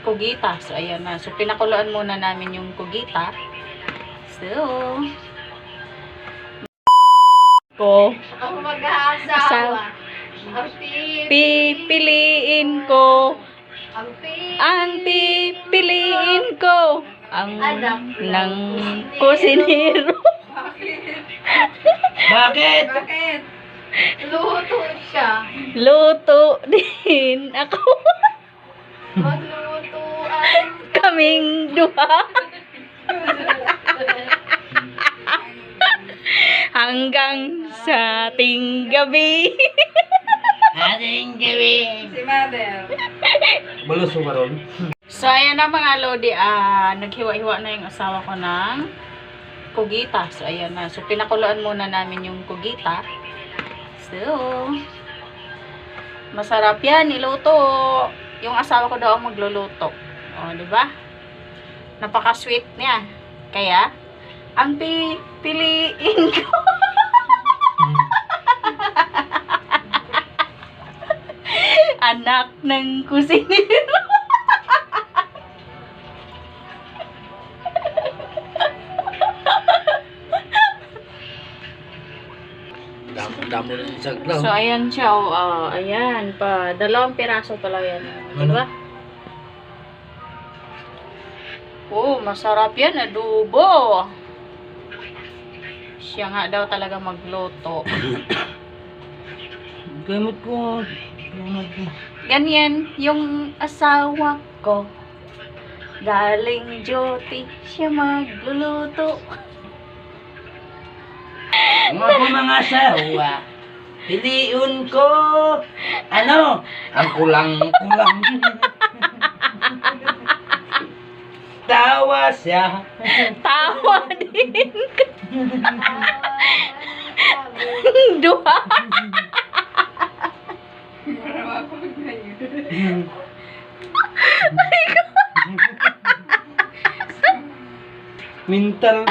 kugita. So, ayan na. So, pinakuluan muna namin yung kugita. So, Ako mag-aasawa. Ang pipiliin ko. Ang pipiliin ko. Ang ng kusinero. Bakit? Luto siya. Luto din ako. Maglutuan. Kaming duha. Hanggang sa ating gabi. Ating gawin. Si Mother. Balos mo ba ron? So, ayan na mga lodi. Naghiwa-hiwa na yung asawa ko ng kugita. So, ayan na. So, pinakuluan muna namin yung kugita. So, masarap yan. Iluto. Yung asawa ko daw ang magluluto. O, diba? Napaka-sweet niya. Kaya, ang pipiliin ko. Anak ng kusinero. Damo rin yung saglaw. So, ayan siya. Ayan. Dalawang piraso pala yan. Diba? Masarap yan. Adobo. Siya nga daw talaga magluto. Gamot ko. Ganyan yung asawa ko. Galing duty. Siya magluluto. Mga asawa. Piliun ko. Ano? Ang kulang-kulang. Tawa siya. Tawa din. Duha. Mental.